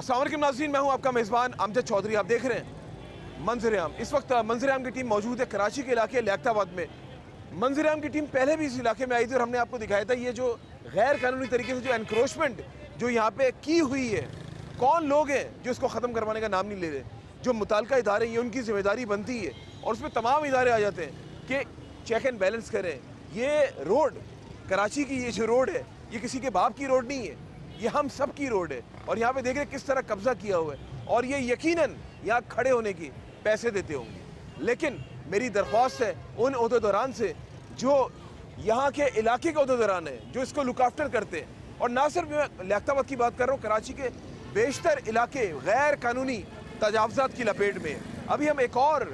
अस्सलाम वालेकुम नाज़रीन, मैं हूं आपका मेज़बान अमजद चौधरी। आप देख रहे हैं मंजर-ए-आम। इस वक्त मंजर-ए-आम की टीम मौजूद है कराची के इलाके लियाकताबाद में। मंजर-ए-आम की टीम पहले भी इस इलाके में आई थी और हमने आपको दिखाया था ये जो गैर कानूनी तरीके से जो एनक्रोचमेंट जो यहाँ पे की हुई है, कौन लोग हैं जो इसको ख़त्म करवाने का नाम नहीं ले रहे। जो मुताल्लिका इदारे ये उनकी जिम्मेदारी बनती है और उसमें तमाम इदारे आ जाते हैं कि चेक एंड बैलेंस करें। ये रोड कराची की ये जो रोड है ये किसी के बाप की रोड नहीं है, ये हम सब की रोड है। और यहाँ पे देख रहे किस तरह कब्जा किया हुआ है और ये यकीनन यहाँ खड़े होने की पैसे देते होंगे। लेकिन मेरी दरख्वास्त है उन ओहदेदारान से जो यहाँ के इलाके के ओहदेदारान हैं, जो इसको लुक आफ्टर करते हैं। और ना सिर्फ मैं लियाकताबाद की बात कर रहा हूँ, कराची के बेशतर इलाके गैर कानूनी तजावज़ात की लपेट में। अभी हम एक और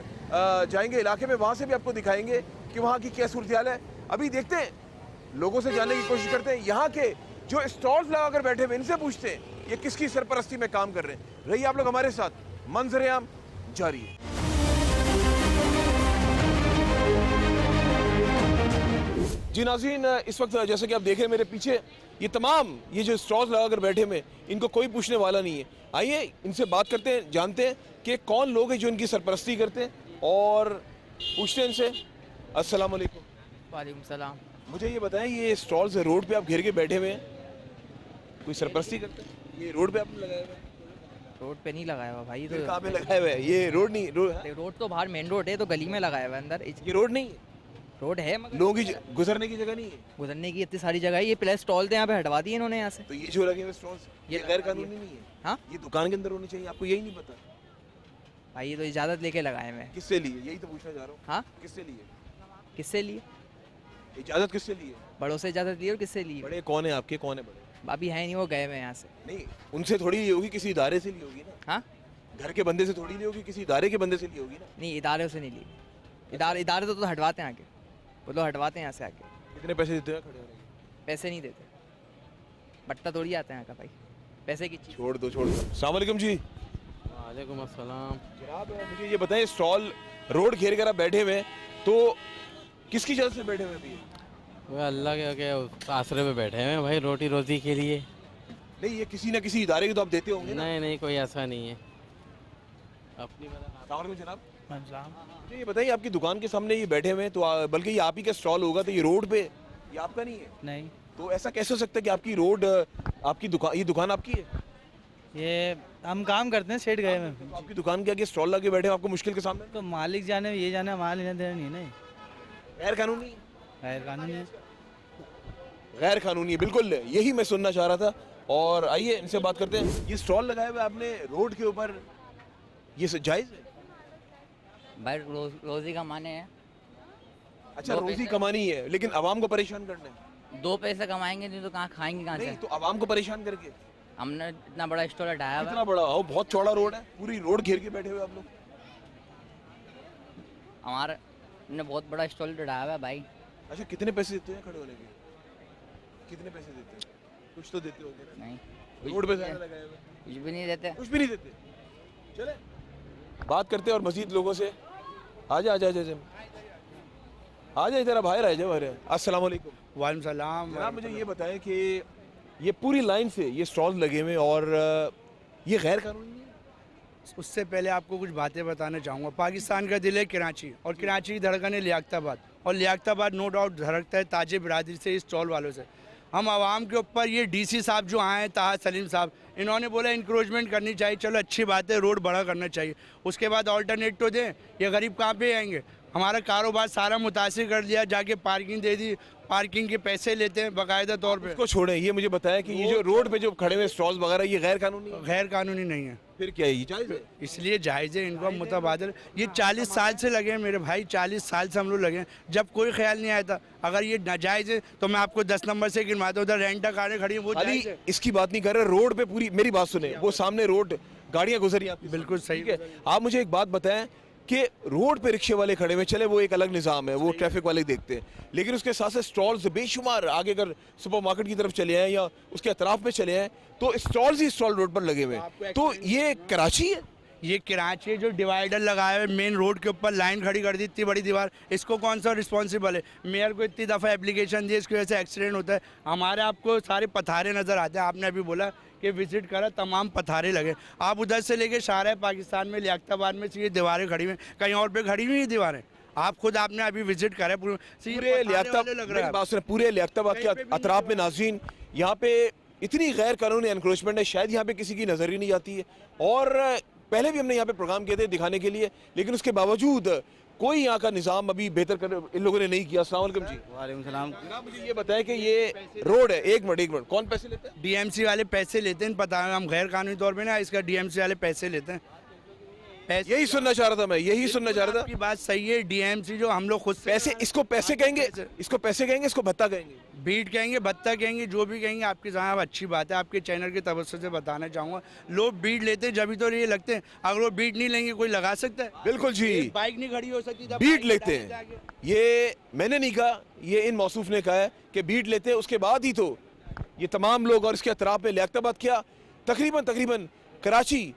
जाएंगे इलाके में, वहाँ से भी आपको दिखाएंगे कि वहाँ की क्या सूरत हाल है। अभी देखते हैं, लोगों से जानने की कोशिश करते हैं, यहाँ के जो स्टॉल्स लगा कर बैठे हुए इनसे पूछते हैं ये किसकी सरपरस्ती में काम कर रहे हैं। रहिए आप लोग हमारे साथ, मंजर-ए-आम जारी है। जी नाज़रीन, इस वक्त जैसे कि आप देख रहे हैं मेरे पीछे ये तमाम ये जो स्टॉल्स लगा कर बैठे हुए इनको कोई पूछने वाला नहीं है। आइए इनसे बात करते हैं, जानते हैं कि कौन लोग हैं जो इनकी सरपरस्ती करते हैं और पूछते हैं इनसे। अस्सलाम वालेकुम। वालेकुम सलाम। मुझे ये बताएं, ये स्टॉल्स रोड पे आप घेर के बैठे हुए हैं, कोई सरपरस्ती करते हैं? ये रोड पे आपने लगाया हुआ है? रोड पे नहीं लगाया हुआ भाई, फिर तो कहाँ पे लगाया हुआ है? ये रोड नहीं, रोड तो बाहर मेन रोड है, तो गली में लगाया हुआ है। अंदर ये रोड नहीं है, रोड है मगर लोगों की गुजरने की जगह नहीं है। गुजरने की इतनी सारी जगह है। ये प्लस स्टॉल थे, यहाँ पे हटवा दिए इन्होंने यहाँ से। तो ये जो लगे हुए स्टॉल्स ये गैर कानूनी नहीं है? हाँ ये दुकान के अंदर होनी चाहिए, आपको यही नहीं पता? भाई, ये तो इजाज़त लेके लगाए मैं। किससे लिए, यही तो पूछना चाह रहा हूँ। हाँ, किससे लिए किससे लिए? इजाजत? किससे लिए? बड़ों से इजाज़त ली और किससे ली? बड़े कौन है आपके, कौन है बड़े? अभी है नहीं, वो गए हुए यहाँ से। नहीं, उनसे थोड़ी ली होगी, किसी इदारे से ली होगी ना। हाँ, घर के बंदे से थोड़ी ली होगी, किसी इदारे के बंदे से ली होगी ना। नहीं, इदारे से नहीं ली। इदारे तो हटवाते हैं आके, वो लोग हटवाते हैं यहाँ से आके। कितने पैसे देते हैं खड़े होने के? पैसे नहीं देते, बट्टा थोड़ी आता है यहाँ का भाई, पैसे की चीज़। छोड़ दो, छोड़ दो। अस्सलाम वालेकुम जी। वालेकुम अस्सलाम। जनाब मुझे ये बताएं, स्टॉल रोड घेर कर आप बैठे हुए हैं, तो किसकी जल्द से बैठे हुए हैं अभी? वो अल्लाह के आसरे पे बैठे हैं भाई, रोटी रोजी के लिए। नहीं, ये किसी ना किसी इदारे की तो आप देते होंगे ना। नहीं नहीं, कोई ऐसा नहीं है अपनी बता। अस्सलाम वालेकुम जनाब। मुझे ये बताइए, आपकी दुकान के सामने ये बैठे हुए हैं, तो बल्कि ये आप ही का स्टॉल होगा, तो ये रोड पे ये आपका नहीं है? नहीं, तो ऐसा कैसे हो सकता है कि आपकी रोड आपकी दुकान, ये दुकान आपकी है? ये हम काम करते हैं सेठ गए में। तो आपकी दुकान के आगे स्टॉल लगे बैठे हैं आपको मुश्किल के सामने? तो मालिक जाने, ये जाने, हमारा लेना देना नहीं है। नहीं, गैर कानूनी? गैर कानूनी है। गैर कानूनी है, बिल्कुल यही मैं सुनना चाह रहा था। और आइए इनसे बात करते हैं। ये स्टॉल लगाए हुए आपने रोड के ऊपर, ये जायज़ है? भाई रोजी कमाने हैं, अच्छा, दो रोजी पैसे- कमानी है, लेकिन आवाम को परेशान करना है। 2 पैसे कमाएंगे नहीं तो कहाँ खाएंगे, कहाँ नहीं से? तो आवाम को परेशान करके हमने इतना बड़ा स्टॉल हटाया हुआ इतना है। बड़ा हो, बहुत चौड़ा रोड है, पूरी रोड घेर के बैठे हुए आप लोग। हमारा ने बहुत बड़ा स्टॉल हटाया हुआ है भाई। अच्छा, कितने पैसे देते हैं खड़े होने के? कितने पैसे देते हैं? कुछ तो देते होंगे ना। नहीं, रोड पे लगाए हुए कुछ भी नहीं देते। कुछ भी नहीं देते। चले बात करते हैं और मजीद लोगों से। आजा आजा आजा आजा, इधर बाहर आ जाओ। अरे अस्सलाम वालेकुम। वालेकुम सलाम। जनाब मुझे ये बताएं कि ये पूरी लाइन से ये स्टॉल लगे हुए और ये गैर कानूनी नहीं है? उससे पहले आपको कुछ बातें बताना चाहूँगा। पाकिस्तान का दिल है कराची, और कराची की धड़कन है लियाकताबाद, और लियाकताबाद नो डाउट धड़कता है ताजे बिरादरी से, इस स्टॉल वालों से। हम आवाम के ऊपर, ये डीसी साहब जो आए हैं ताहा सलीम साहब, इन्होंने बोला इंक्रोचमेंट करनी चाहिए, चलो अच्छी बात है, रोड बड़ा करना चाहिए। उसके बाद ऑल्टरनेट तो दें, ये गरीब कहाँ पे आएंगे? हमारा कारोबार सारा मुतासिर कर दिया, जाके पार्किंग दे दी, पार्किंग के पैसे लेते हैं बाकायदा तौर पे। इसको छोड़ें, ये मुझे बताया कि ये जो रोड पे जो खड़े हुए स्टॉल्स वगैरह ये गैर कानूनी है? गैर कानूनी नहीं है। फिर क्या है, ये जायज़ है? इसलिए जायज़ है, इनको मुतबादल। ये 40 साल से लगे हैं मेरे भाई, 40 साल से हम लोग लगे हैं, जब कोई ख्याल नहीं आया था। अगर ये नाजायज़ है तो मैं आपको 10 नंबर से गिनवाता हूँ, उधर रेंटा कारें खड़ी हैं, वो खाली जायज़ है। इसकी बात नहीं कर रहे, रोड पे पूरी मेरी बात सुने, वो सामने रोड गाड़ियां गुजरी आपकी, बिल्कुल सही। ठीक है। आप मुझे एक बात बताएं कि रोड पे रिक्शे वाले खड़े हुए, चले वो एक अलग निज़ाम है, वो ट्रैफिक वाले देखते हैं, लेकिन उसके साथ साथ स्टॉल्स बेशुमार आगे अगर सुपरमार्केट की तरफ चले आए या उसके अतराफ में चले आए तो स्टॉल्स ही स्टॉल रोड पर लगे हुए हैं। तो ये कराची है, ये कराची जो डिवाइडर लगाया है मेन रोड के ऊपर, लाइन खड़ी कर दी इतनी बड़ी दीवार, इसको कौन सा रिस्पॉन्सिबल है? मेयर को इतनी दफ़ा एप्लीकेशन दी, इसकी वजह से एक्सीडेंट होता है। हमारे आपको सारे पथारे नज़र आते हैं, आपने अभी बोला कि विजिट करा, तमाम पथारे लगे। आप उधर से लेके शारा पाकिस्तान में लियाकताबाद में ये दीवारें खड़ी हुई, कहीं और पे खड़ी हुई दीवारें। आप खुद आपने अभी विजिट करा है पूरे लियाकताबाद के अतराफ में नाज़रीन, यहाँ पे इतनी गैर कानूनी एनक्रोचमेंट है, शायद यहाँ पे किसी की नज़र ही नहीं आती है। और पहले भी हमने यहाँ पे प्रोग्राम किए थे दिखाने के लिए, लेकिन उसके बावजूद कोई यहाँ का निज़ाम अभी बेहतर कर इन लोगों ने नहीं किया। अस्सलाम वालेकुम जी। वालेकुम सलाम। जनाब मुझे ये बताएं कि ये रोड है, एक मिनट, कौन पैसे लेते हैं? डीएमसी वाले पैसे लेते हैं, पता है हम गैर कानूनी तौर पे ना, इसका डीएमसी वाले पैसे लेते हैं। यही सुनना चाह रहा था मैं, यही सुनना चाह रहा था। आपकी बात सही है, डीएमसी जो हम लोग खुद से पैसे, इसको पैसे कहेंगे, इसको भत्ता कहेंगे, बीट कहेंगे, भत्ता कहेंगे, जो भी कहेंगे आपकी जहाँ अच्छी बात है। आपके चैनल के तवज्जो से बताना चाहूँगा, लोग बीट लेते हैं जब तो ये लगते हैं, अगर वो बीट नहीं लेंगे कोई लगा सकता है? बिल्कुल जी, बाइक नहीं खड़ी हो सकती, बीट लेते हैं। ये मैंने नहीं कहा, ये इन मौसूफ ने कहा है कि बीट लेते हैं, उसके बाद ही तो ये तमाम लोग और इसके अतराफ में लियाकताबाद क्या तकरीबन कराची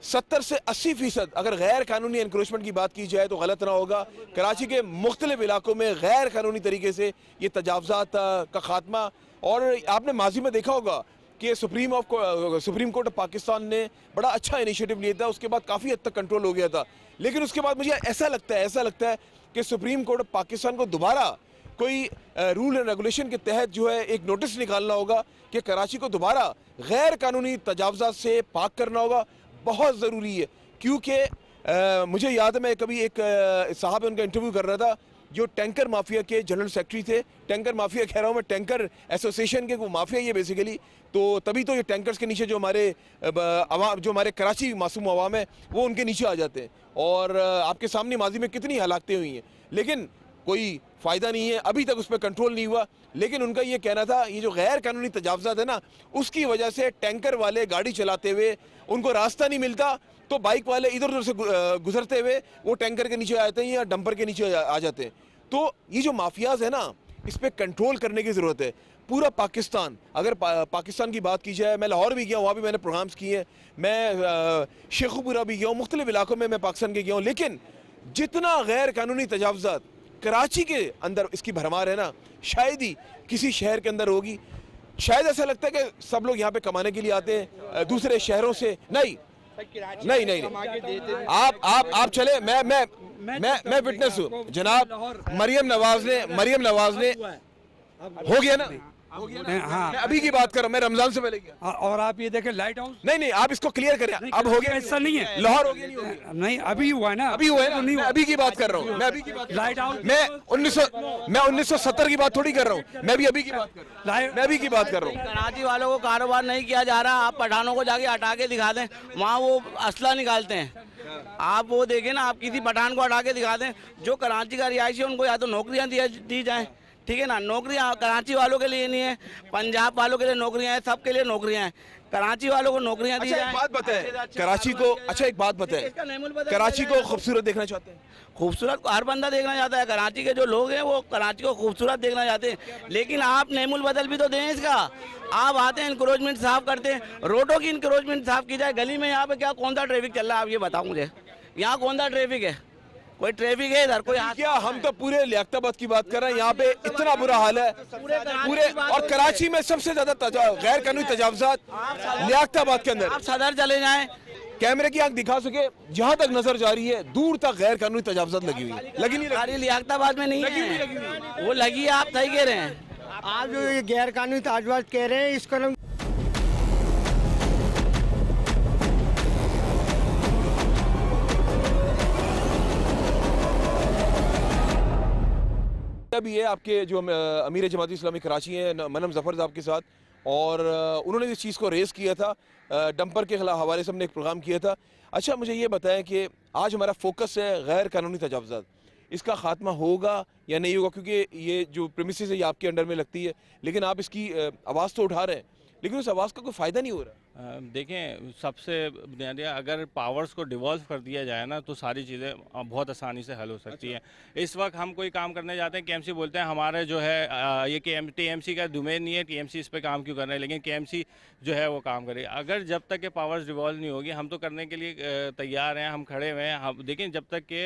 70 से 80% अगर गैर कानूनी एनक्रोचमेंट की बात की जाए तो गलत ना होगा। कराची के मुख्तलिफ इलाकों में गैर कानूनी तरीके से ये तजावज़ात का खात्मा, और आपने माजी में देखा होगा कि सुप्रीम कोर्ट ऑफ पाकिस्तान ने बड़ा अच्छा इनिशिएटिव लिया था, उसके बाद काफ़ी हद तक कंट्रोल हो गया था। लेकिन उसके बाद मुझे ऐसा लगता है कि सुप्रीम कोर्ट ऑफ पाकिस्तान को दोबारा कोई रूल एंड रेगुलेशन के तहत जो है एक नोटिस निकालना होगा कि कराची को दोबारा गैर कानूनी तजावज़ात से पाक करना होगा। बहुत ज़रूरी है, क्योंकि मुझे याद है मैं कभी एक साहब उनका इंटरव्यू कर रहा था जो टैंकर माफिया के जनरल सेक्रेटरी थे। टैंकर माफिया कह रहा हूँ मैं, टैंकर एसोसिएशन के वो माफिया ये बेसिकली, तो तभी तो ये टैंकर्स के नीचे जो हमारे कराची मासूम अवाम है वो उनके नीचे आ जाते हैं। और आपके सामने माजी में कितनी हलाकतें हुई हैं, लेकिन कोई फ़ायदा नहीं है, अभी तक उस पर कंट्रोल नहीं हुआ। लेकिन उनका ये कहना था ये जो गैर कानूनी तजावज़ात है ना, उसकी वजह से टैंकर वाले गाड़ी चलाते हुए उनको रास्ता नहीं मिलता, तो बाइक वाले इधर उधर से गुजरते हुए वो टैंकर के नीचे आ जाते हैं या डंपर के नीचे आ जाते हैं। तो ये जो माफियाज है ना, इस पर कंट्रोल करने की ज़रूरत है। पूरा पाकिस्तान, अगर पाकिस्तान की बात की जाए, मैं लाहौर भी गया हूँ, वहाँ भी मैंने प्रोग्राम्स किए हैं, मैं शेखुपुरा भी गया हूँ, मुख्तलिफ इलाकों में मैं पाकिस्तान के गया हूँ। लेकिन जितना गैर कानूनी तजावज़ात कराची के अंदर इसकी भरमार है ना, शायद ही किसी शहर के अंदर होगी। शायद ऐसा लगता है कि सब लोग यहाँ पे कमाने के लिए आते हैं दूसरे शहरों से। नहीं, आप चले, मैं विटनेस हूँ जनाब। मरियम नवाज ने हो गया ना, हाँ, मैं अभी की बात कर रहा हूँ, मैं रमजान से पहले किया। और आप ये देखें लाइट हाउस, नहीं, आप इसको क्लियर करें, अब हो गया? ऐसा नहीं है, लाहौर हो गया, नहीं हो गया? नहीं अभी हुआ है ना, अभी हुआ है ना, मैं अभी की बात कर रहा हूँ, लाइट हाउस, मैं 1970 की बात थोड़ी कर रहा हूँ, मैं भी अभी की बात कर रहा हूँ, मैं अभी की बात कर रहा हूँ। कराची वालों को कारोबार नहीं किया जा रहा, आप पठानों को जाके हटा के दिखा दें, वहाँ वो असला निकालते हैं। आप वो देखें ना, आप किसी पठान को हटा के दिखा दें, जो कराची का रिहायशी है उनको या तो नौकरियाँ दी जाएँ, ठीक है ना। नौकरियाँ कराची वालों के लिए नहीं है, पंजाब वालों के लिए नौकरियाँ हैं, सबके लिए नौकरियाँ हैं। कराची वालों को नौकरियाँ दी जाएं। जाएं। एक बात बताएं, कराची को, अच्छा एक बात बताएं, कराची को खूबसूरत देखना चाहते हैं? खूबसूरत हर बंदा देखना चाहता है, कराची के जो लोग हैं वो कराची को खूबसूरत देखना चाहते हैं, लेकिन आप नेमुल बदल भी तो दें इसका। आप आते हैं, इंक्रोचमेंट साफ करते हैं, रोडों की इंक्रोचमेंट साफ की जाए। गली में यहाँ पे क्या कौन सा ट्रैफिक चल रहा है आप ये बताओ मुझे, यहाँ कौन सा ट्रैफिक है? कोई ट्रैफिक है इधर? कोई क्या? हम तो पूरे लियाकताबाद की बात कर रहे हैं, यहाँ पे इतना बुरा हाल है पूरे, और कराची में सबसे ज्यादा गैर कानूनी तजावज़ात लियाकताबाद के अंदर। आप सदर चले जाएं, कैमरे की आंख दिखा सके, जहाँ तक नजर जा रही है दूर तक गैर कानूनी तजावज़ात लगी हुई है। लगी नहीं? सारी लियाकताबाद में नहीं है, वो लगी है, आप सही कह रहे हैं। आप जो ये गैर कानूनी तजावज़ात कह रहे हैं, इसका भी है आपके जो अमीर जमात इस्लामी कराची हैं मनम जफर साहब के साथ, और उन्होंने इस चीज़ को रेस किया था, डंपर के खिलाफ हवाले से हमने एक प्रोग्राम किया था। अच्छा मुझे ये बताएं कि आज हमारा फोकस है गैर कानूनी तजावज़ात, इसका खात्मा होगा या नहीं होगा? क्योंकि ये जो प्रेमिसेस है ये आपके अंडर में लगती है, लेकिन आप इसकी आवाज़ तो उठा रहे हैं, लेकिन उस आवाज़ का कोई फ़ायदा नहीं हो रहा। देखें, सबसे बुनियादी अगर पावर्स को डिवॉल्व कर दिया जाए ना, तो सारी चीज़ें बहुत आसानी से हल हो सकती हैं। इस वक्त हम कोई काम करने जाते हैं, केएमसी बोलते हैं हमारे जो है ये टीएमसी का डोमेन नहीं है, टीएमसी इस पे काम क्यों कर रहे हैं, लेकिन केएमसी जो है वो काम करे। अगर जब तक के पावर्स डिवॉल्व नहीं होगी, हम तो करने के लिए तैयार हैं, हम खड़े हुए हैं। हम देखें, जब तक के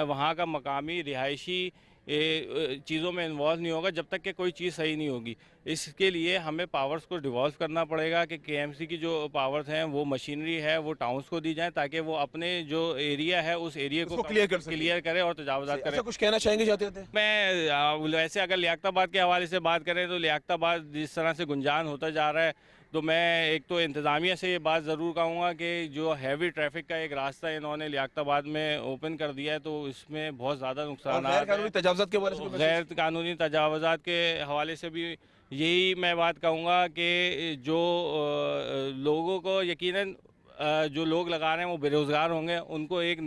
वहाँ का मकामी रिहायशी चीज़ों में इन्वॉल्व नहीं होगा, जब तक कि कोई चीज़ सही नहीं होगी। इसके लिए हमें पावर्स को डिवॉल्व करना पड़ेगा कि केएमसी की जो पावर्स हैं, वो मशीनरी है, वो टाउन्स को दी जाए, ताकि वो अपने जो एरिया है उस एरिया को क्लियर करे और तजावुज़ात करे। ऐसा कुछ कहना चाहेंगे जाते होते? मैं वैसे अगर लियाकताबाद के हवाले से बात करें तो लियाकताबाद जिस तरह से गुंजान होता जा रहा है, तो मैं एक तो इंतज़ामिया से ये बात ज़रूर कहूँगा कि जो हैवी ट्रैफिक का एक रास्ता इन्होंने लियाकताबाद में ओपन कर दिया है, तो इसमें बहुत ज़्यादा नुकसान गैर कानूनी तजावुज़ात के बारे में गैर कानूनी तजावुज़ात के हवाले से भी यही मैं बात कहूँगा कि जो लोगों को यकीनन जो लोग लगा रहे हैं वो बेरोज़गार होंगे, उनको एक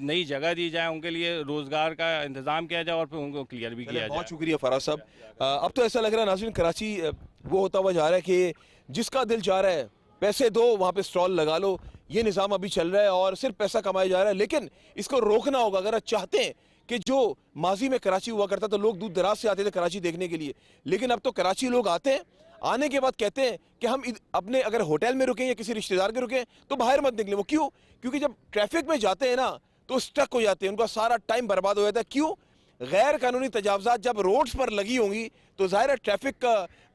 नई जगह दी जाए, उनके लिए रोज़गार का इंतज़ाम किया जाए और फिर उनको क्लियर भी किया जाए। बहुत शुक्रिया फराज साहब। अब तो ऐसा लग रहा है नाज़रीन, कराची वो होता हुआ जा रहा है कि जिसका दिल चाह रहा है पैसे दो, वहाँ पे स्टॉल लगा लो, ये निज़ाम अभी चल रहा है और सिर्फ पैसा कमाया जा रहा है। लेकिन इसको रोकना होगा। अगर आप चाहते हैं कि जो माजी में कराची हुआ करता, तो लोग दूर दराज से आते थे कराची देखने के लिए, लेकिन अब तो कराची लोग आते हैं, आने के बाद कहते हैं कि हम अपने अगर होटल में रुकें या किसी रिश्तेदार के रुकें तो बाहर मत निकले। वो क्यों? क्योंकि जब ट्रैफिक में जाते हैं ना तो स्टक हो जाते हैं, उनका सारा टाइम बर्बाद हो जाता है। क्यों? गैर कानूनी तजावुज़ात जब रोड्स पर लगी होंगी तो ज़ाहिर है ट्रैफिक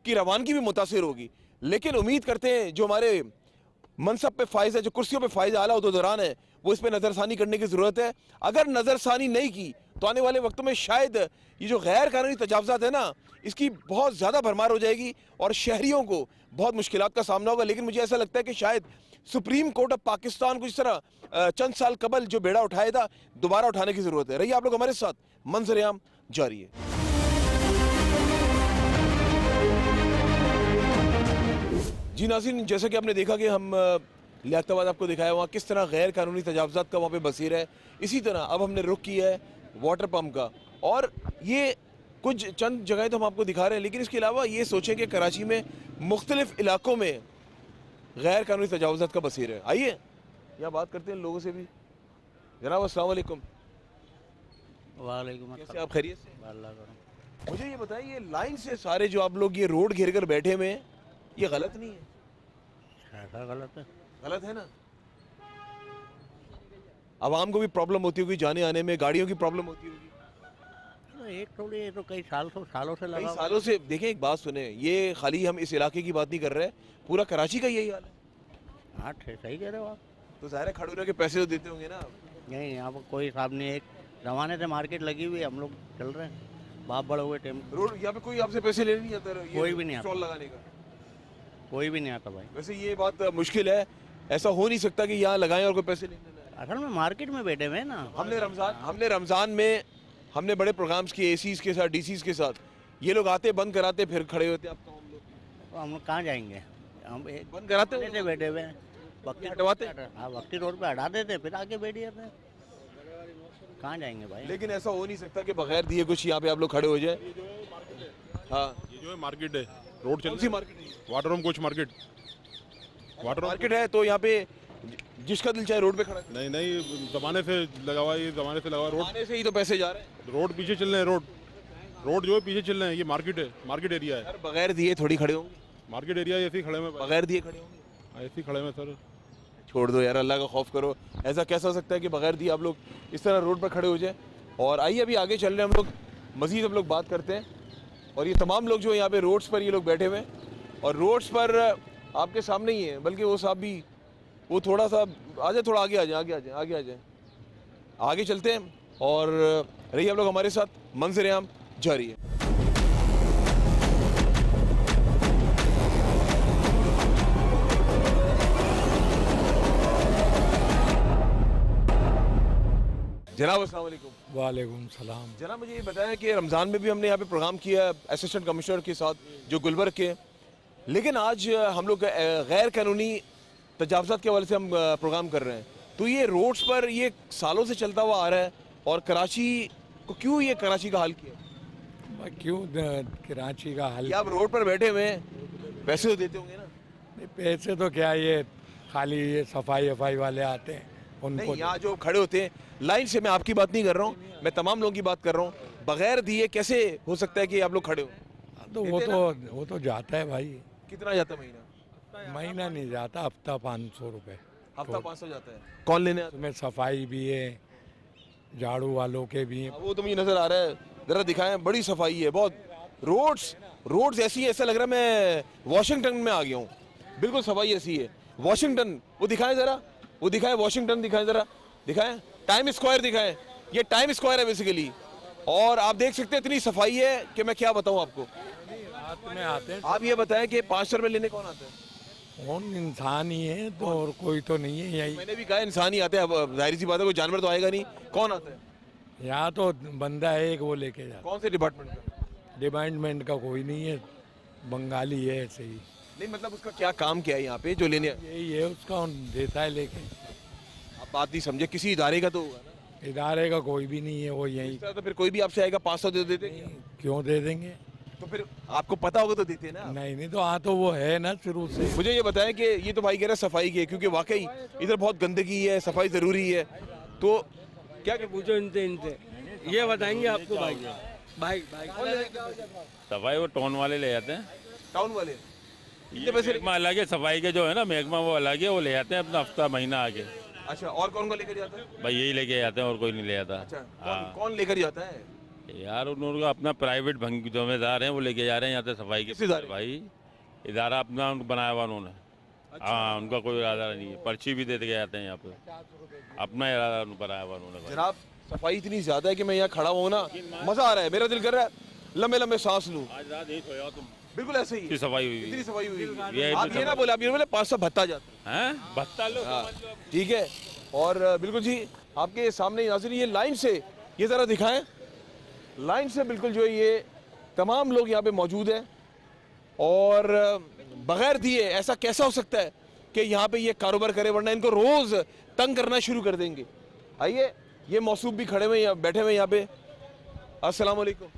की रवानगी भी मुतासिर होगी। लेकिन उम्मीद करते हैं जो हमारे मनसब पे फाइज है, जो कुर्सियों पे फाइज आला उहदेदारान है, वो इस पर नज़रसानी करने की ज़रूरत है। अगर नज़रसानी नहीं की तो आने वाले वक्तों में शायद ये जो गैर कानूनी तजावुज़ात है ना, इसकी बहुत ज़्यादा भरमार हो जाएगी और शहरियों को बहुत मुश्किलात का सामना होगा। लेकिन मुझे ऐसा लगता है कि शायद सुप्रीम कोर्ट ऑफ पाकिस्तान को इस तरह चंद साल कबल जो बेड़ा उठाया था, दोबारा उठाने की ज़रूरत है। रहिए आप लोग हमारे साथ, मंजर-ए-आम जारी है। जी नाज़रीन, जैसा कि आपने देखा कि हम लियाकताबाद आपको दिखाया वहाँ किस तरह गैर कानूनी तजावुज़ात का वहाँ पे बसीर है। इसी तरह अब हमने रुख किया है वाटर पम्प का, और ये कुछ चंद जगहें तो हम आपको दिखा रहे हैं, लेकिन इसके अलावा ये सोचें कि कराची में मुख्तलिफ इलाकों में गैर कानूनी तजावुज़ात का बसीर है। आइए यहाँ बात करते हैं लोगों से भी। जनाब अस्सलाम वालेकुम। वालेकुम कैसे आप? खैरियत से? मुझे ये बताइए, ये लाइन से सारे जो आप लोग ये रोड घेर कर बैठे हुए हैं, ये गलत नहीं है? ऐसा गलत है? गलत है ना? आवाम को भी प्रॉब्लम होती होगी, जाने आने में गाड़ियों की प्रॉब्लम होती होगी। एक थोड़ी, ये तो कई सालों से कई सालों से। देखें, एक बात सुने, ये खाली हम इस इलाके की बात नहीं कर रहे, पूरा कराची का यही हाल है। हाँ सही कह रहे हो आप। तो ज़ाहिर है खड़े होने के पैसे तो देते होंगे ना? नहीं, यहाँ पर कोई हिसाब नहीं है। एक जमाने से मार्केट लगी हुई है, हम लोग चल रहे हैं, बाप बड़े हुए टाइम। रोड यहाँ पे कोई आपसे पैसे लेने नहीं आता? कोई भी नहीं आता। स्टॉल लगाने का कोई भी नहीं आता भाई। वैसे ये बात मुश्किल है, ऐसा हो नहीं सकता कि यहाँ लगाएं और कोई पैसे लेने ना आए। असल में मार्केट में बैठे हुए हैं ना। हमने रमज़ान में हमने बड़े प्रोग्राम्स किए एसीज के साथ, डीसीज के साथ। ये लोग आते बंद कराते फिर खड़े होते। आप कौन लोग? तो हम लोग कहाँ जाएंगे? हम एक बंद कराते से बैठे हुए हैं, वक्ती हटवाते? हाँ, वक्ती रोड पे हटा देते, फिर आके बैठ जाते हैं। कहाँ जाएंगे भाई? लेकिन ऐसा हो नहीं सकता कि बगैर दिए कुछ यहाँ पे आप लोग खड़े हो जाए। हाँ, ये जो है मार्केट है, रोड चल सी मार्केट है, water home coach market. Water market है, तो यहाँ पे जिसका दिल चाहे रोड पे खड़ा। नहीं नहीं, जमाने से लगा हुआ है, ये जमाने से लगा हुआ है। रोड आने से ही तो पैसे जा रहे हैं। रोड पीछे चल रहे हैं, रोड जो है पीछे चल रहे हैं। ये मार्केट है, मार्केट एरिया है। यार बगैर दिए थोड़ी खड़े होंगे? मार्केट एरिया ऐसे ही खड़े हैं, बगैर दिए खड़े होंगे? ऐसे ही खड़े हैं सर। छोड़ दो यार, अल्लाह का खौफ करो। ऐसा कैसा हो सकता है कि बगैर दिए आप लोग इस तरह रोड पर खड़े हो जाए? और आइए अभी आगे चल रहे हैं हम लोग, मज़ीद हम लोग बात करते हैं। और ये तमाम लोग जो यहाँ पे रोड्स पर ये लोग बैठे हुए हैं, और रोड्स पर आपके सामने ही है, बल्कि वो साहब भी, वो थोड़ा सा आ जाए, थोड़ा आगे आ जाए, आगे आ जाए। आगे चलते हैं और रहिए आप लोग हमारे साथ, मंजर-ए-आम जारी है। जनाब अस्सलाम वालेकुम। वालेकुम सलाम। जनाब मुझे ये बताया कि रमज़ान में भी हमने यहाँ पे प्रोग्राम किया असिस्टेंट कमिश्नर के साथ जो गुलबर्ग के, लेकिन आज हम लोग गैर कानूनी तजावुज़ात के हवाले से हम प्रोग्राम कर रहे हैं। तो ये रोड्स पर ये सालों से चलता हुआ आ रहा है, और कराची को क्यों ये कराची का हाल किया? क्यों कराची का हाल? आप रोड पर बैठे हुए हैं, पैसे तो देते होंगे ना? नहीं, पैसे तो क्या, ये खाली ये सफाई वफाई वाले आते हैं उनको नहीं, यहाँ जो खड़े होते हैं लाइन से, मैं आपकी बात नहीं कर रहा हूँ, मैं तमाम लोगों की बात कर रहा हूँ। बगैर दिए कैसे हो सकता है कि आप लोग खड़े हो? तो वो तो जाता है भाई। कितना जाता है महीना? महीना नहीं जाता, हफ्ता 500 रुपये। हफ्ता 500 जाता है। कौन लेने आता उसमें सफाई भी है, झाड़ू वालों के भी हैं। है? वो तो मुझे नजर आ रहा है, जरा दिखाएं, बड़ी सफाई है बहुत। रोड्स ऐसी है, ऐसा लग रहा है मैं वॉशिंगटन में आ गया हूँ। बिल्कुल सफाई ऐसी है वॉशिंगटन। वो दिखाएं जरा, वो दिखाएं, वॉशिंगटन दिखाएं जरा, दिखाएं, टाइम स्क्वायर दिखाएं। ये टाइम स्क्वायर है बेसिकली, और आप देख सकते हैं इतनी सफाई है कि मैं क्या बताऊं आपको। रात में आते हैं, आप ये बताएं कि 500 रुपये लेने कौन आता है? कौन इंसान ही है तो, और कोई तो नहीं है यही। मैंने भी कहा इंसान ही आते हैं, अब जाहिर सी बात है, कोई जानवर तो आएगा नहीं। कौन आता है? यहाँ तो बंदा है एक, वो लेके जाता। कौन से डिपार्टमेंट का? डिपार्टमेंट का कोई नहीं है, बंगाली है ऐसे ही। नहीं मतलब उसका क्या काम क्या है यहाँ पे जो लेने? यही है उसका, देता है लेके। आप बात नहीं समझे, किसी इदारे का तो होगा ना? इदारे का कोई भी नहीं है, वो यही। तो फिर कोई भी आपसे आएगा 500 दे देते क्या? क्यों दे देंगे? तो फिर आपको पता होगा तो देते ना। नहीं तो हाँ, तो वो है ना शुरू से। मुझे ये बताएं कि ये तो भाई कह रहा है सफाई की है, क्योंकि वाकई इधर बहुत गंदगी है, सफाई ज़रूरी है, तो क्या पूछो इनसे ये बताएंगे आपको भाई। भाई सफाई वो टोन वाले ले जाते हैं। टाउन वाले ये महकमा अलग है, सफाई के जो है ना महकमा वो अलग है, वो ले जाते हैं अपना हफ्ता महीना आगे। अच्छा, और कौन कौन लेकर जाता है? भाई यही लेके जाते हैं और कोई नहीं ले जाता। अच्छा, हाँ कौन लेकर जाता है? यार उनका अपना प्राइवेट जिम्मेदार हैं, वो लेके जा रहे हैं यहाँ से सफाई किस के। इदारे? भाई इदारा अपना बनाया हुआ उन्होंने। हाँ, उनका कोई इरादा नहीं है, पर्ची भी दे के जाते हैं यहाँ पे, अपना इरादा बनाया हुआ उन्होंने। जनाब सफाई इतनी ज्यादा है कि मैं यहाँ खड़ा हुआ ना, मजा आ रहा है, मेरा दिल कर रहा है लंबे लंबे सांस लूं। आज रात यही सोया तुम, बिल्कुल ऐसे ही इतनी सफाई हुई इतनी सफाई हुई। ये आप ये ना बोले, आप ये बोले 500 भत्ता जाता हैं, भत्ता लो। है। ठीक है, और बिल्कुल जी आपके सामने नाज़रीन ये लाइन से, ये ज़रा दिखाएं, लाइन से बिल्कुल जो है ये तमाम लोग यहाँ पे मौजूद हैं, और बगैर दिए ऐसा कैसा हो सकता है कि यहाँ पे ये कारोबार करे, वरना इनको रोज़ तंग करना शुरू कर देंगे। आइए, ये मौसूफ भी खड़े हुए यहाँ, बैठे हुए यहाँ पे। अस्सलाम वालेकुम।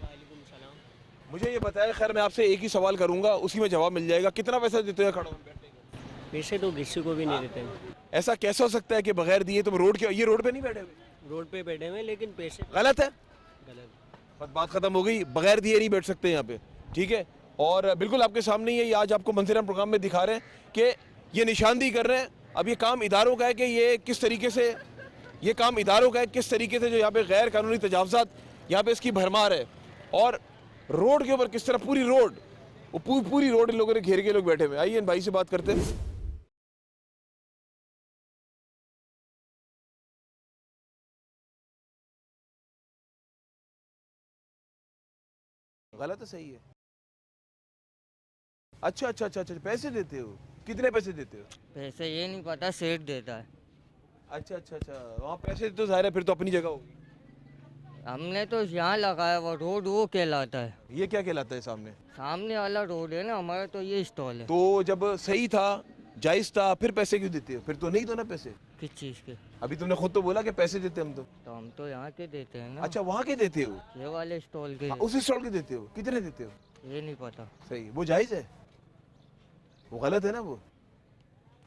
मुझे ये बताया, खैर मैं आपसे एक ही सवाल करूंगा, उसी में जवाब मिल जाएगा, कितना पैसा देते हो खड़ा बैठने का? पैसे तो किसी को भी नहीं देते हैं। ऐसा कैसे हो सकता है कि बगैर दिए तुम रोड के, ये रोड पे नहीं बैठे हुए? रोड पे बैठे हुए लेकिन पैसे गलत है, गलत। बस बात खत्म हो गई, बगैर दिए नहीं बैठ सकते यहाँ पे। ठीक है, और बिल्कुल आपके सामने ही है, ये आज आपको मंजर-ए-आम प्रोग्राम में दिखा रहे हैं कि ये निशानदेही कर रहे हैं। अब ये काम इदारों का है कि ये किस तरीके से, ये काम इदारों का है किस तरीके से जो यहाँ पे गैर कानूनी तजावज़ात यहाँ पे इसकी भरमार है, और रोड के ऊपर किस तरह पूरी रोड, वो पूरी रोड इन लोगों ने घेर के लोग बैठे हुए। आइए इन भाई से बात करते हैं। गलत है, सही है? अच्छा अच्छा अच्छा अच्छा, पैसे देते हो? कितने पैसे देते हो? पैसे ये नहीं पता, सेठ देता है। अच्छा अच्छा अच्छा, वहाँ पैसे तो जाहिर है फिर तो अपनी जगह होगी। हमने तो यहाँ लगाया वो रोड, वो कहलाता है। ये क्या कहलाता है सामने? सामने वाला रोड है ना हमारा, तो ये स्टॉल है। तो जब सही था, जायज़ था, फिर पैसे क्यों देते हो? फिर तो नहीं दो ना पैसे। किस चीज़ के? अभी तुमने खुद तो बोला कि पैसे देते हम तो हम तो यहाँ के देते हैं ना। अच्छा, वहाँ के देते हो? ये वाले स्टॉल के। उसी स्टॉल के देते हो? कितने देते हो? ये नहीं पता। सही, वो जायज़ है? वो गलत है ना? वो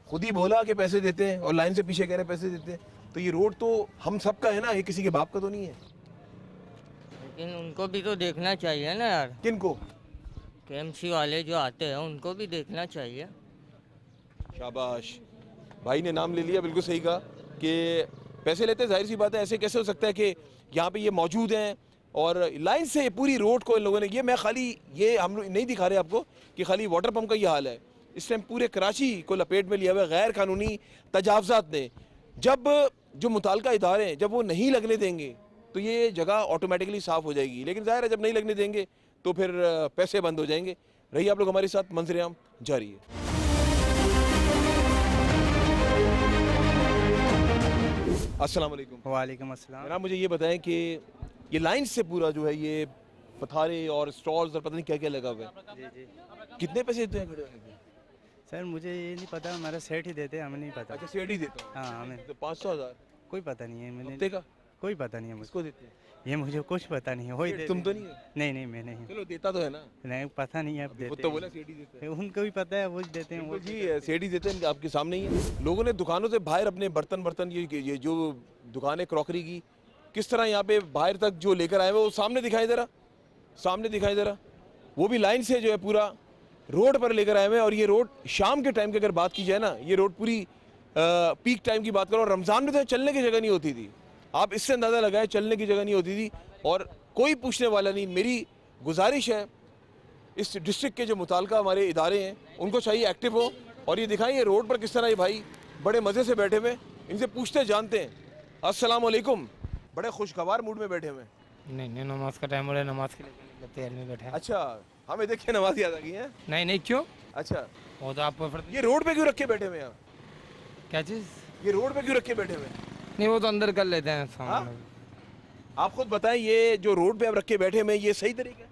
खुद ही बोला कि पैसे देते हैं और लाइन से पीछे कह रहे पैसे देते हैं, तो ये रोड तो हम सबका है ना, ये किसी के बाप का तो नहीं है। लेकिन उनको भी तो देखना चाहिए ना यार। किनको? केएमसी वाले जो आते हैं उनको भी देखना चाहिए। शाबाश, भाई ने नाम ले लिया, बिल्कुल सही कहा कि पैसे लेते हैं। जाहिर सी बात है, ऐसे कैसे हो सकता है कि यहाँ पे ये मौजूद हैं और लाइन से पूरी रोड को इन लोगों ने, ये मैं खाली ये हम लोग नहीं दिखा रहे आपको कि खाली वाटर पंप का ये हाल है, इस टाइम पूरे कराची को लपेट में लिया हुआ है गैर कानूनी तजावज़ात ने। जब जो मुताल्लिका इदारे हैं जब वो नहीं लगने देंगे तो ये जगह ऑटोमेटिकली साफ़ हो जाएगी, लेकिन ज़ाहिर है जब नहीं लगने देंगे तो फिर पैसे बंद हो जाएंगे। रहिए आप लोग हमारे साथ, मंजर-ए-आम जारी है। अस्सलाम वालेकुम। वालेकुम अस्सलाम। जनाब मुझे ये बताएं कि ये लाइन से पूरा जो है ये पथारे और स्टॉल्स और पता नहीं क्या क्या लगा हुआ है, जी जी। कितने पैसे देते हैं खड़े होने के? सर मुझे ये नहीं पता, हमारा सेठ ही देते हैं, हमें नहीं पता। अच्छा, सेठ ही देता हूँ। हाँ हमें तो 500 हज़ार कोई पता नहीं है, मैंने हफ्ते का कोई पता नहीं है मुझको। किसको देते हैं? ये मुझे कुछ पता नहीं है, वही दे तुम तो दें। नहीं हो? नहीं नहीं मैं नहीं हूँ। चलो देता तो है ना, नहीं पता नहीं है, अब वो देते तो बोला सीडी देते हैं। हैं। उनको भी पता है, वो देते हैं। वो बिल्कुल जी, सीडी देते हैं, आपके सामने ही है। लोगों ने दुकानों से बाहर अपने बर्तन ये जो दुकान है क्रॉकरी की, किस तरह यहाँ पे बाहर तक जो लेकर आए हुए, वो सामने दिखाई दे रहा, सामने दिखाई दे रहा, वो भी लाइन से जो है पूरा रोड पर लेकर आए हुए हैं। और ये रोड शाम के टाइम की अगर बात की जाए ना, ये रोड पूरी पीक टाइम की बात करो, रमज़ान में तो चलने की जगह नहीं होती थी, आप इससे अंदाज़ा लगाएं, चलने की जगह नहीं होती थी और कोई पूछने वाला नहीं। मेरी गुजारिश है इस डिस्ट्रिक्ट के जो मुताल्लिका हमारे इदारे हैं उनको चाहिए एक्टिव हो और ये दिखाएं ये रोड पर किस तरह ये भाई बड़े मज़े से बैठे हुए, इनसे पूछते जानते हैं। अस्सलाम वालेकुम, बड़े खुशगवार मूड में बैठे हुए। नहीं नहीं, नमाज का टाइम हो रहा है, नमाज के लिए तैयारी में बैठा है। अच्छा, हमें देख के नमाज याद आ गई है। नहीं नहीं, क्यों? अच्छा, वो तो आपको ये रोड पे क्यों रख के बैठे हुए हैं? क्या चीज़? ये रोड पे क्यों रख के बैठे हुए हैं? नहीं, वो तो अंदर कर लेते हैं सामान। हाँ? आप खुद बताएं, ये जो रोड पे आप रख के बैठे हुए हैं, ये सही तरीका है?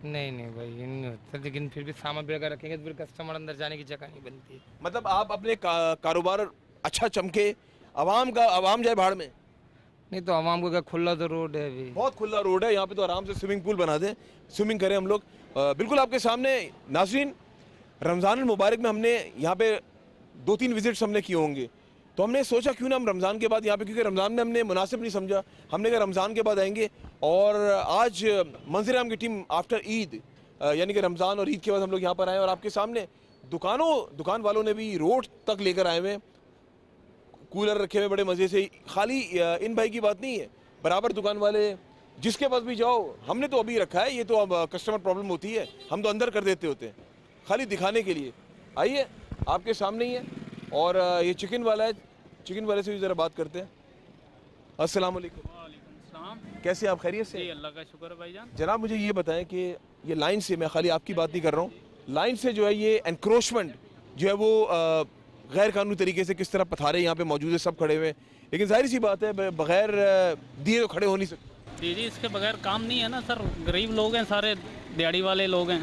नहीं नहीं भाई, ये नहीं होता, लेकिन फिर भी सामान बेकार रखेंगे तो फिर कस्टमर अंदर जाने की जगह नहीं बनती। मतलब आप अपने कारोबार अच्छा चमके, आवाम जाए भाड़ में? नहीं तो आवाम को क्या, खुला तो रोड है अभी। बहुत खुला रोड है, यहाँ पे तो आराम से स्विमिंग पूल बना दें, स्विमिंग करें हम लोग। बिल्कुल आपके सामने नाज़रीन, रमज़ान मुबारक में हमने यहाँ पे 2-3 विजिट्स हमने किए होंगे, तो हमने सोचा क्यों ना हम रमज़ान के बाद यहाँ पे, क्योंकि रमज़ान में हमने मुनासिब नहीं समझा, हमने कहा रमज़ान के बाद आएंगे। और आज मंज़िर-ए-आम की टीम आफ्टर ईद, यानी कि रमज़ान और ईद के बाद हम लोग यहाँ पर आए और आपके सामने दुकान वालों ने भी रोड तक लेकर आए हुए, कूलर रखे हुए बड़े मज़े से। खाली इन भाई की बात नहीं है, बराबर दुकान वाले जिसके पास भी जाओ, हमने तो अभी रखा है, ये तो अब कस्टमर प्रॉब्लम होती है, हम तो अंदर कर देते होते हैं खाली दिखाने के लिए। आइए, आपके सामने ही है। और ये चिकन वाला है, चिकन वाले से भी ज़रा बात करते हैं। अस्सलाम वालेकुम। कैसे आप, खैरियत से? जी अल्लाह का शुक्र है भाईजान। जनाब मुझे ये बताएं कि ये लाइन से, मैं खाली आपकी बात नहीं कर रहा हूँ, लाइन से जो है ये एनक्रोचमेंट जो है वो गैर कानूनी तरीके से किस तरह पथारे यहाँ पे मौजूद है, सब खड़े हुए हैं, लेकिन जाहिर सी बात है बगैर दिए तो खड़े हो नहीं सकते। जी जी, इसके बगैर काम नहीं है ना सर, गरीब लोग हैं सारे, दिहाड़ी वाले लोग हैं,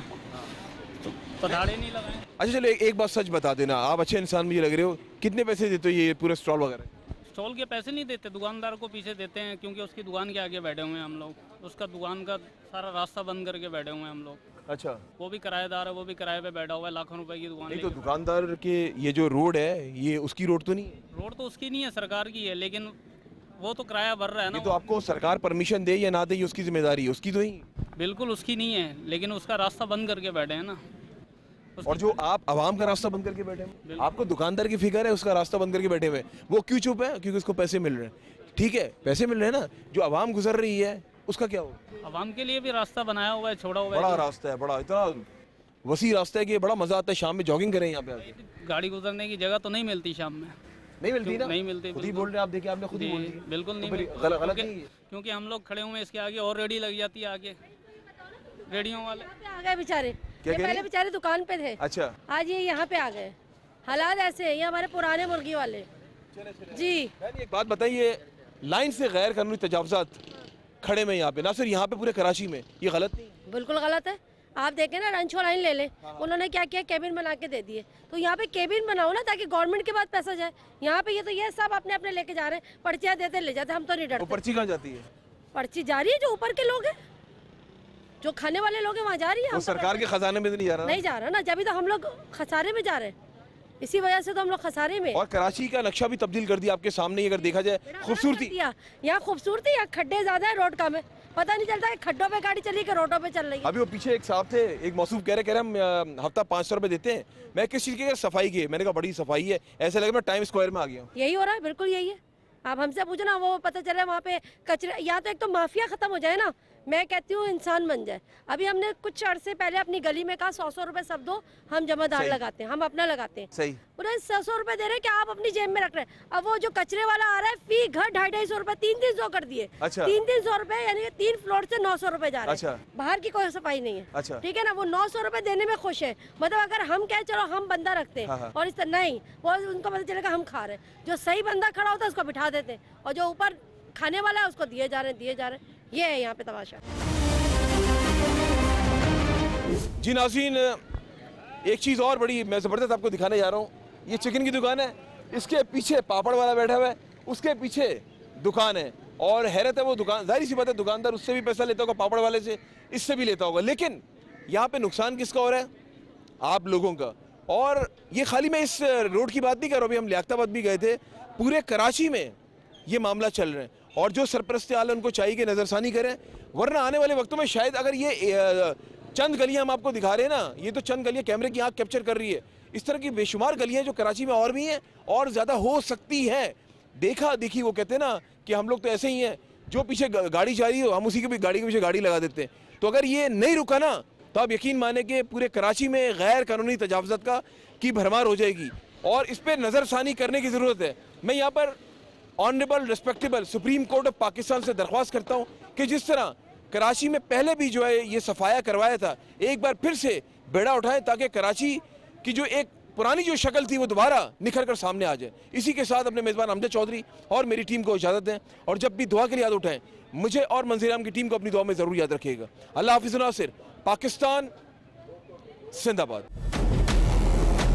तो पधाड़े नहीं लगाए। अच्छा चलो, एक बात सच बता देना, आप अच्छे इंसान मुझे लग रहे हो, कितने पैसे देते हो ये पूरा स्टॉल वगैरह? स्टॉल के पैसे नहीं देते, दुकानदार को पीछे देते हैं, क्योंकि उसकी दुकान के आगे बैठे हुए हैं हम लोग, उसका दुकान का सारा रास्ता बंद करके बैठे हुए हैं हम लोग। अच्छा, वो भी किराएदार है, वो भी किराए पे बैठा हुआ है, लाखों रुपए की दुकान नहीं तो लेके। दुकानदार के ये जो रोड है, ये उसकी रोड तो नहीं है? रोड तो उसकी नहीं है, सरकार की है, लेकिन वो तो किराया भर रहा है ना। ये तो आपको सरकार परमिशन दे या ना दे, ये उसकी जिम्मेदारी है, उसकी तो नहीं। बिल्कुल उसकी नहीं है, लेकिन उसका रास्ता बंद करके बैठे हैं ना। और जो आप आवाम का रास्ता बंद करके बैठे हैं, आपको दुकानदार की फिक्र है, उसका रास्ता बंद करके बैठे हुए हैं, वो क्यों चुप है? क्योंकि उसको पैसे मिल रहे हैं। ठीक है, पैसे मिल रहे हैं ना, जो आवाम गुजर रही है उसका क्या हो? आवाम के लिए भी रास्ता बनाया हुआ है, छोड़ा हुआ है। बड़ा रास्ता है, बड़ा इतना वसी रास्ता है कि बड़ा मजा आता है शाम में जॉगिंग करें यहाँ पे आके। गाड़ी गुजरने की जगह तो नहीं मिलती शाम में, नहीं मिलती ना? नहीं मिलती, खुद ही बोल रहे हैं आप, देखिए आपने खुद ही बोल दिया। बिल्कुल नहीं तो फिर मिलती। गलत नहीं है? क्योंकि हम लोग खड़े हुए हैं इसके आगे और रेडी लग जाती है आगे, रेडियों वाले आ गए बेचारे, क्या ये कह रही? पहले बेचारे दुकान पे थे, अच्छा, आज ये यहाँ पे आ गए। हालात ऐसे हैं, ये हमारे पुराने मुर्गी वाले जी। एक बात बताइए, लाइन से गैर कानूनी तजावजात खड़े में यहाँ पे, ना सिर्फ यहाँ पे पूरे कराची में, ये गलत नहीं? बिल्कुल गलत है। आप देखें ना, रंचो लाइन ले लें, उन्होंने क्या किया, केबिन बना के दे दिए, तो यहाँ पे केबिन बनाओ ना, ताकि गवर्नमेंट के पास पैसा जाए। यहाँ पे ये तो ये सब अपने अपने लेके जा रहे हैं, पर्चियाँ देते ले जाते, हम तो नहीं वो डरते। पर्ची कहाँ जाती है? पर्ची जा रही है, जो ऊपर के लोग हैं, जो खाने वाले लोग हैं, वहाँ जा रही है। वो सरकार के खजाने में तो नहीं जा रहा? नहीं जा रहा ना, जब तो हम लोग खसारे में जा रहे हैं, इसी वजह से तो हम लोग खसारे में। और कराची का नक्शा भी तब्दील कर दिया आपके सामने, अगर देखा जाए खूबसूरती। यहाँ खूबसूरती, यहाँ खड्डे ज्यादा है, रोड कम है, पता नहीं चलता है खड्डों पे गाड़ी चली कि रोडों पे चल रही है। अभी वो पीछे एक साहब थे, एक मौसूफ कह रहे हम हफ्ता 500 रुपए देते हैं। मैं किस चीज़ की? सफाई की। मैंने कहा बड़ी सफाई है, ऐसे लगे मैं टाइम स्क्वायर में आ गया हूँ। यही हो रहा है, बिल्कुल यही है। आप हमसे पूछो ना, वो पता चले वहाँ पे कचरे, या तो एक तो माफिया खत्म हो जाए ना, मैं कहती हूँ इंसान बन जाए। अभी हमने कुछ अरसे पहले अपनी गली में कहा 100 रुपए सब दो, हम जमादार लगाते हैं, हम अपना लगाते हैं। सही, पूरे 100 रुपए दे रहे हैं कि आप अपनी जेब में रख रहे हैं। अब वो जो कचरे वाला आ रहा है, फी घर 250-250 रुपए, 300 कर दिए। अच्छा। 300 रुपए, यानी 3 फ्लोर से 900 रुपए जा रहे हैं। अच्छा। बाहर की कोई सफाई नहीं है। अच्छा। ठीक है ना, वो 900 रुपए देने में खुश है। मतलब अगर हम कहे चलो हम बंदा रखते हाँ, हैं, हाँ। और इस तरह नहीं, वो उनको पता चलेगा हम खा रहे हैं। जो सही बंदा खड़ा होता है उसको बिठा देते हैं, और जो ऊपर खाने वाला है उसको दिए जा रहे हैं। ये है यहाँ पे तमाशा। जी नाज़रीन, एक चीज़ और बड़ी मैं ज़बरदस्त आपको दिखाने जा रहा हूँ। ये चिकन की दुकान है, इसके पीछे पापड़ वाला बैठा हुआ है, उसके पीछे दुकान है, और हैरत है वो दुकान, जाहिर सी बात है दुकानदार उससे भी पैसा लेता होगा, पापड़ वाले से, इससे भी लेता होगा, लेकिन यहाँ पे नुकसान किसका हो रहा है? आप लोगों का। और ये खाली मैं इस रोड की बात नहीं कर रहा हूँ, अभी हम लियाकताबाद भी गए थे, पूरे कराची में ये मामला चल रहा है और जो सरपरस्ती आला उनको चाहिए कि नज़रसानी करें, वरना आने वाले वक्तों में शायद अगर ये चंद गलियां हम आपको दिखा रहे हैं ना, ये तो चंद गलियां कैमरे की आंख कैप्चर कर रही है, इस तरह की बेशुमार गलियां जो कराची में और भी हैं और ज़्यादा हो सकती है। देखा देखी वो कहते हैं ना कि हम लोग तो ऐसे ही हैं, जो पीछे गाड़ी जा रही हो हम उसी के भी गाड़ी के पीछे गाड़ी लगा देते हैं। तो अगर ये नहीं रुका ना तो आप यकीन माने कि पूरे कराची में गैर कानूनी तजावज़ात की भरमार हो जाएगी और इस पर नज़रसानी करने की ज़रूरत है। मैं यहाँ पर honourable respectable supreme court of Pakistan से दरख्वास्त करता हूँ कि जिस तरह कराची में पहले भी जो है ये सफाया करवाया था, एक बार फिर से बेड़ा उठाएं ताकि कराची की जो एक पुरानी जो शक्ल थी वो दोबारा निखर कर सामने आ जाए। इसी के साथ अपने मेज़बान अमजद चौधरी और मेरी टीम को इजाज़त दें और जब भी दुआ के लिए याद उठाएं मुझे और मंजीराम की टीम को अपनी दुआ में ज़रूर याद रखिएगा। अल्लाह हाफिज़ नासिर, पाकिस्तान जिंदाबाद।